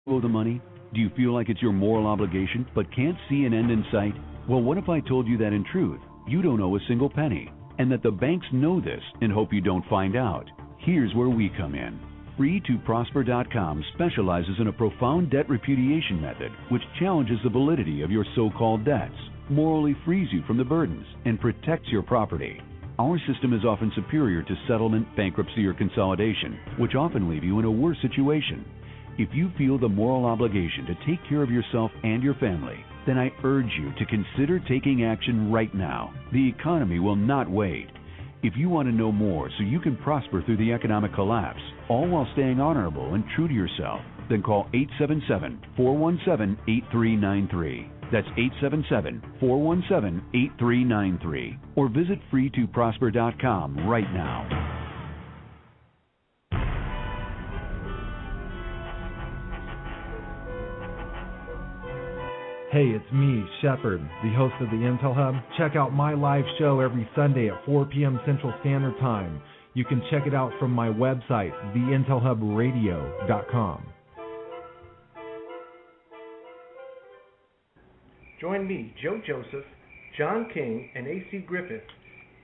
owe the money? Do you feel like it's your moral obligation but can't see an end in sight? Well, what if I told you that in truth, you don't owe a single penny, and that the banks know this and hope you don't find out? Here's where we come in. Free2Prosper.com specializes in a profound debt repudiation method which challenges the validity of your so-called debts, morally frees you from the burdens, and protects your property. Our system is often superior to settlement, bankruptcy, or consolidation, which often leave you in a worse situation. If you feel the moral obligation to take care of yourself and your family, then I urge you to consider taking action right now. The economy will not wait. If you want to know more so you can prosper through the economic collapse, all while staying honorable and true to yourself, then call 877-417-8393. That's 877-417-8393. Or visit Free2Prosper.com right now. Hey, it's me, Shepard, the host of the Intel Hub. Check out my live show every Sunday at 4 p.m. Central Standard Time. You can check it out from my website, theintelhubradio.com. Join me, Joe Joseph, John King, and A.C. Griffith,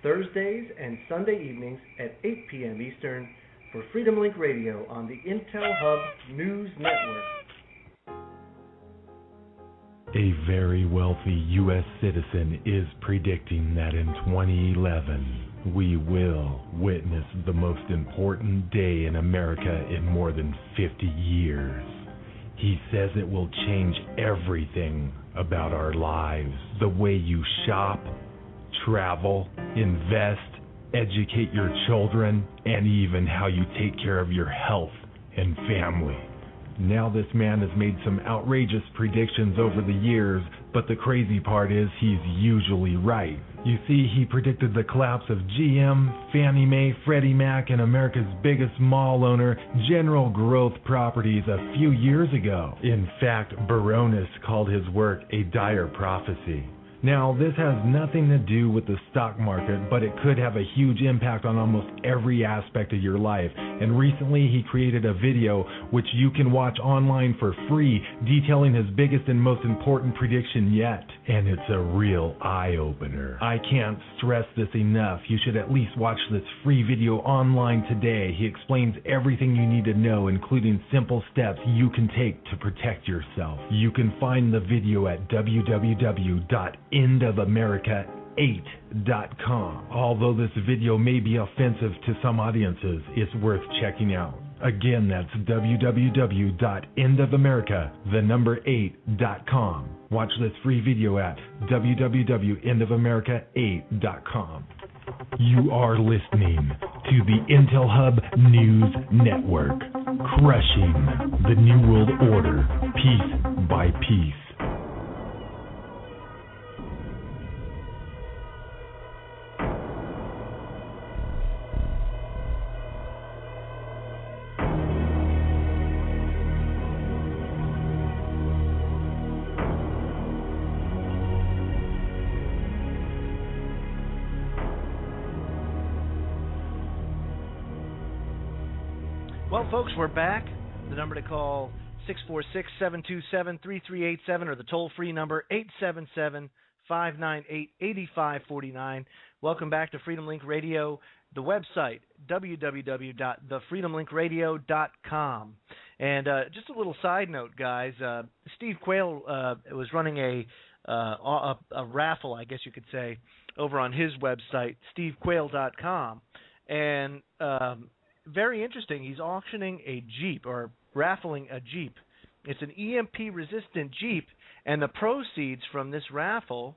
Thursdays and Sunday evenings at 8 p.m. Eastern for Freedomlink Radio on the Intel Hub News Network. A very wealthy U.S. citizen is predicting that in 2011, we will witness the most important day in America in more than 50 years. He says it will change everything about our lives. The way you shop, travel, invest, educate your children, and even how you take care of your health and family. Now this man has made some outrageous predictions over the years, but the crazy part is he's usually right. You see, he predicted the collapse of GM, Fannie Mae, Freddie Mac, and America's biggest mall owner, General Growth Properties, a few years ago. In fact, Baronis called his work a dire prophecy. Now, this has nothing to do with the stock market, but it could have a huge impact on almost every aspect of your life. And recently, he created a video which you can watch online for free, detailing his biggest and most important prediction yet. And it's a real eye-opener. I can't stress this enough. You should at least watch this free video online today. He explains everything you need to know, including simple steps you can take to protect yourself. You can find the video at www.endofamerica8.com. Although this video may be offensive to some audiences, it's worth checking out. Again, that's www.endofamerica8.com. Watch this free video at www.endofamerica8.com. You are listening to the Intel Hub News Network, crushing the New World Order piece by piece. Well, folks, we're back. The number to call 646-727-3387 or the toll-free number 877-598-8549. Welcome back to Freedomlink Radio, the website, www.thefreedomlinkradio.com. And just a little side note, guys, Steve Quayle was running a raffle, I guess you could say, over on his website, stevequayle.com. And very interesting. He's auctioning a Jeep, or raffling a Jeep. It's an EMP-resistant Jeep, and the proceeds from this raffle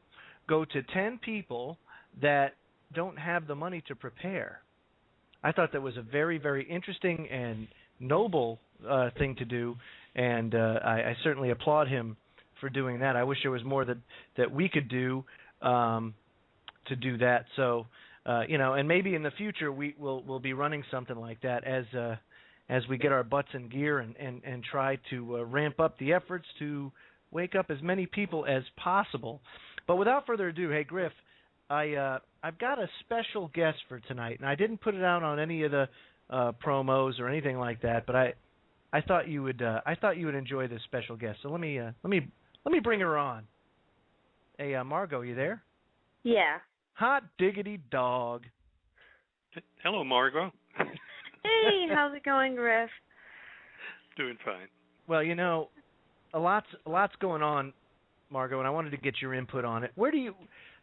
go to 10 people that don't have the money to prepare. I thought that was a very, very interesting and noble thing to do, and I certainly applaud him for doing that. I wish there was more that we could do to do that. So, and maybe in the future we'll be running something like that as we get our butts in gear and try to ramp up the efforts to wake up as many people as possible. But without further ado, hey Griff, I've got a special guest for tonight, and I didn't put it out on any of the promos or anything like that, but I thought you would enjoy this special guest. So let me bring her on. Hey, Margot, you there? Yeah. Hot diggity dog. Hello, Margot. Hey, how's it going, Griff? Doing fine. Well, you know, a lot's going on, Margot, and I wanted to get your input on it.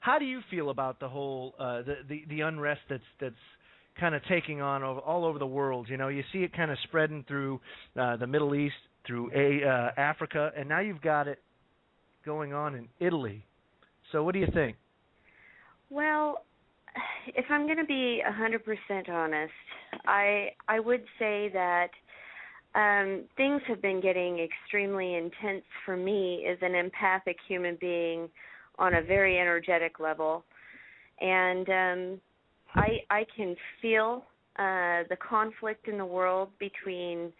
How do you feel about the whole the unrest that's kind of taking on all over the world? You know, you see it kind of spreading through the Middle East, through Africa, and now you've got it going on in Italy. So what do you think? Well, if I'm going to be 100% honest, I would say that things have been getting extremely intense for me as an empathic human being on a very energetic level. And I can feel the conflict in the world between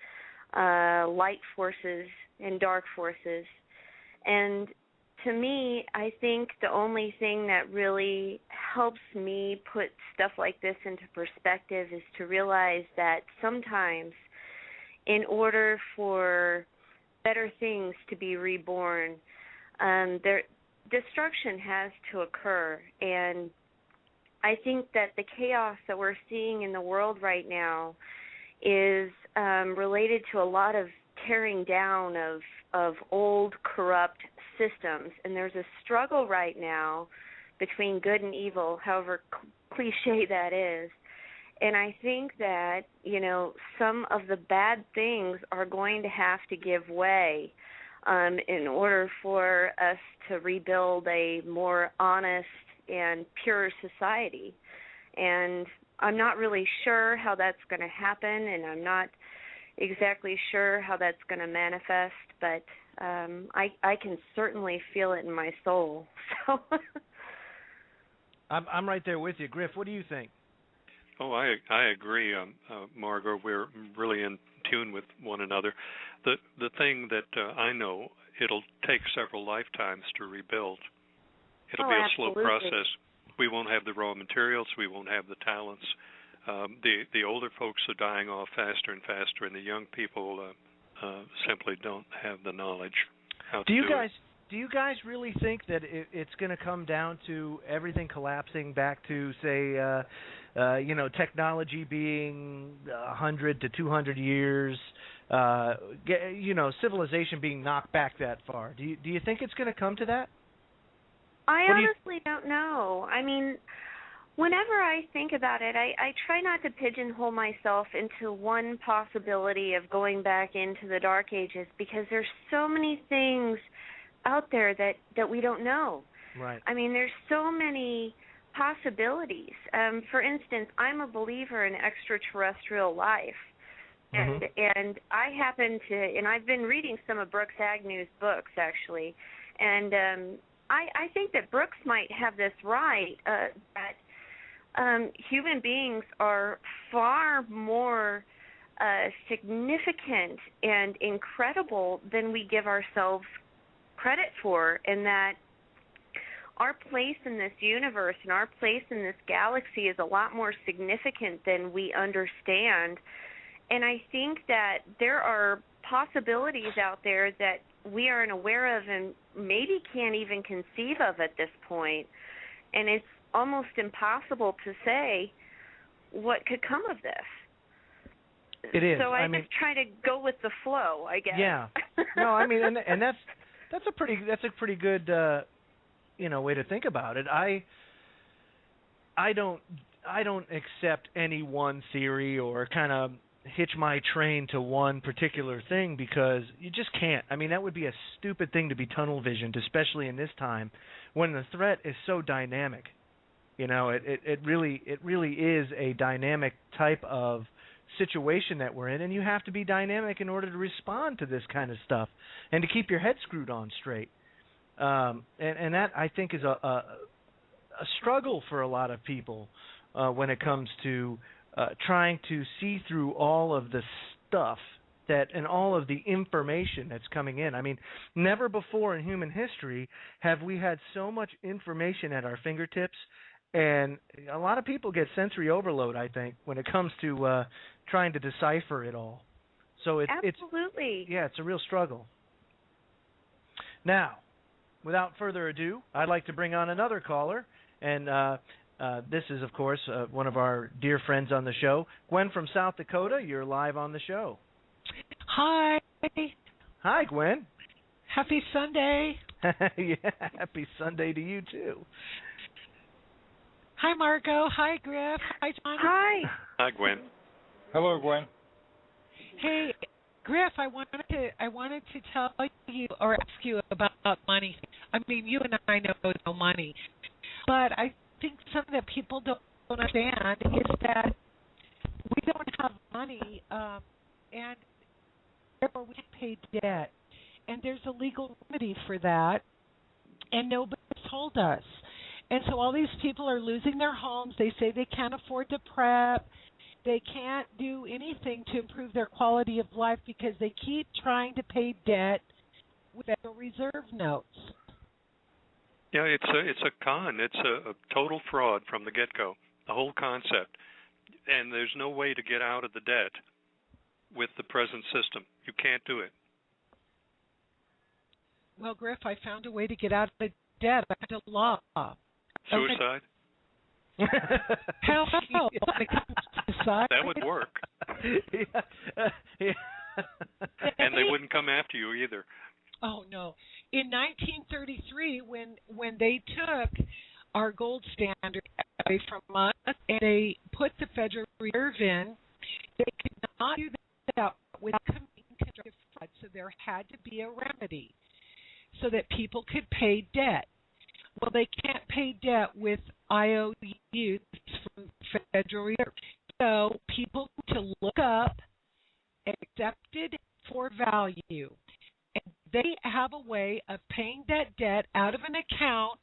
light forces and dark forces. And to me, I think the only thing that really helps me put stuff like this into perspective is to realize that sometimes in order for better things to be reborn, destruction has to occur. And I think that the chaos that we're seeing in the world right now is related to a lot of tearing down of old, corrupt systems. And there's a struggle right now between good and evil, however cliche that is. And I think that, you know, some of the bad things are going to have to give way in order for us to rebuild a more honest and pure society. And I'm not really sure how that's going to happen, and I'm not exactly sure how that's going to manifest, but I can certainly feel it in my soul. So I'm right there with you. Griff, what do you think? Oh, I agree, Margot. We're really in tune with one another. The thing that I know, it'll take several lifetimes to rebuild. It'll be a slow process. We won't have the raw materials. We won't have the talents. The older folks are dying off faster and faster, and the young people simply don't have the knowledge how to do it. Do you guys really think that it's going to come down to everything collapsing back to, say, technology being 100 to 200 years, civilization being knocked back that far? Do you think it's going to come to that? I honestly don't know. I mean, whenever I think about it, I try not to pigeonhole myself into one possibility of going back into the Dark Ages, because there's so many things out there that we don't know. Right. I mean, there's so many possibilities. For instance, I'm a believer in extraterrestrial life. Mm-hmm. And I happen to, and I've been reading some of Brooks Agnew's books, actually, and I think that Brooks might have this right, that human beings are far more significant and incredible than we give ourselves credit for, and that our place in this universe and our place in this galaxy is a lot more significant than we understand. And I think that there are possibilities out there that we aren't aware of and maybe can't even conceive of at this point. And it's almost impossible to say what could come of this. It is. So I just try to go with the flow, I guess. Yeah. No, I mean, and that's a pretty good way to think about it. I don't accept any one theory or kind of hitch my train to one particular thing, because you just can't. I mean, that would be a stupid thing to be tunnel visioned, especially in this time when the threat is so dynamic. You know, it really is a dynamic type of situation that we're in, and you have to be dynamic in order to respond to this kind of stuff and to keep your head screwed on straight. And that, I think, is a struggle for a lot of people when it comes to trying to see through all of the stuff and all of the information that's coming in. I mean, never before in human history have we had so much information at our fingertips, and a lot of people get sensory overload, I think, when it comes to trying to decipher it all. So absolutely. It's a real struggle. Now, without further ado, I'd like to bring on another caller, and this is, of course, one of our dear friends on the show, Gwen from South Dakota. You're live on the show. Hi. Hi, Gwen. Happy Sunday. Yeah, happy Sunday to you, too. Hi, Margot. Hi, Griff. Hi, John. Hi. Hi, Gwen. Hello, Gwen. Hey, Griff, I wanted to tell you or ask you about money. I mean, you and I know no money, but I think something that people don't understand is that we don't have money, and therefore we can't pay debt. And there's a legal remedy for that, and nobody's told us. And so all these people are losing their homes. They say they can't afford to prep. They can't do anything to improve their quality of life because they keep trying to pay debt with Federal Reserve notes. Yeah, it's a con. It's a total fraud from the get-go, the whole concept. And there's no way to get out of the debt with the present system. You can't do it. Well, Griff, I found a way to get out of debt. I had a law. Suicide? Hell no. Suicide. That would work. Yeah. And they wouldn't come after you either. Oh, no. In 1933, when they took our gold standard away from us and they put the Federal Reserve in, they could not do that without committing constructive fraud, so there had to be a remedy so that people could pay debt. Well, they can't pay debt with IOUs from Federal Reserve. So people need to look up accepted for value. And they have a way of paying that debt out of an account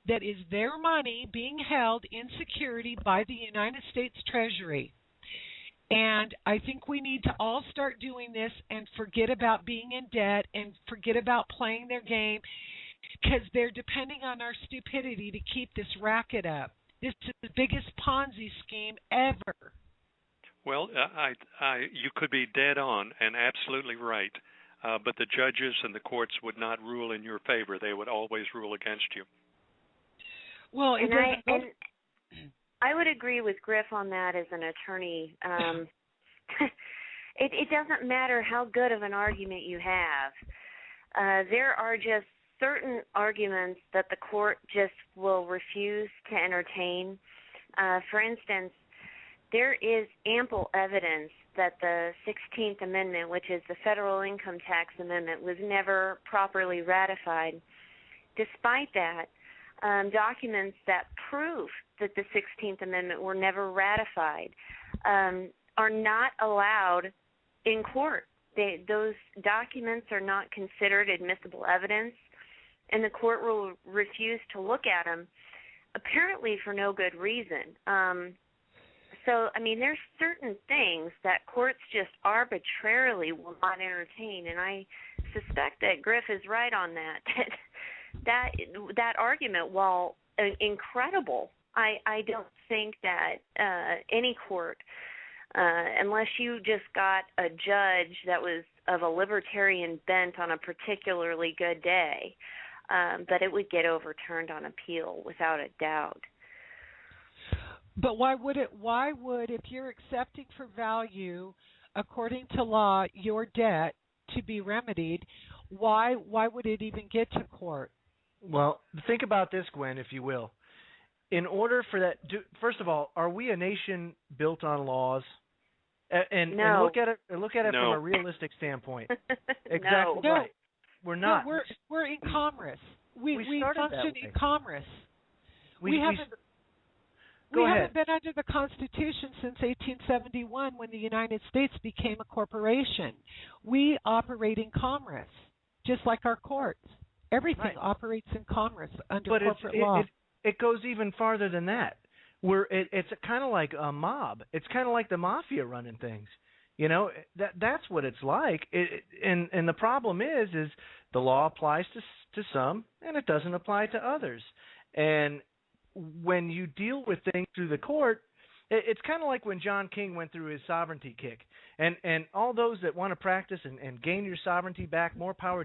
that is their money being held in security by the United States Treasury. And I think we need to all start doing this and forget about being in debt and forget about playing their game because they're depending on our stupidity to keep this racket up. This is the biggest Ponzi scheme ever. Well, you could be dead on and absolutely right, but the judges and the courts would not rule in your favor. They would always rule against you. Well, I would agree with Griff on that as an attorney. It doesn't matter how good of an argument you have. There are just certain arguments that the court just will refuse to entertain. For instance, there is ample evidence that the 16th Amendment, which is the Federal Income Tax Amendment, was never properly ratified. Despite that, documents that prove that the 16th Amendment were never ratified are not allowed in court. Those documents are not considered admissible evidence, and the court will refuse to look at them, apparently for no good reason. So, I mean, there's certain things that courts just arbitrarily will not entertain, and I suspect that Griff is right on that. That argument, while incredible, I don't think that any court, unless you just got a judge that was of a libertarian bent on a particularly good day, that it would get overturned on appeal without a doubt. But why would, if you're accepting for value, according to law, your debt to be remedied, why would it even get to court? Well, think about this, Gwen, if you will. In order for that, first of all, are we a nation built on laws? And look at it No. from a realistic standpoint. Exactly No. right. We're not. No, we're in commerce. We function in commerce. We haven't been under the Constitution since 1871 when the United States became a corporation. We operate in commerce, just like our courts. Everything operates in commerce under corporate law. It goes even farther than that. It's kind of like a mob. It's kind of like the mafia running things. You know, that's what it's like. And the problem is the law applies to some and it doesn't apply to others. And when you deal with things through the court, It's kind of like when John King went through his sovereignty kick, and all those that want to practice and gain your sovereignty back, more power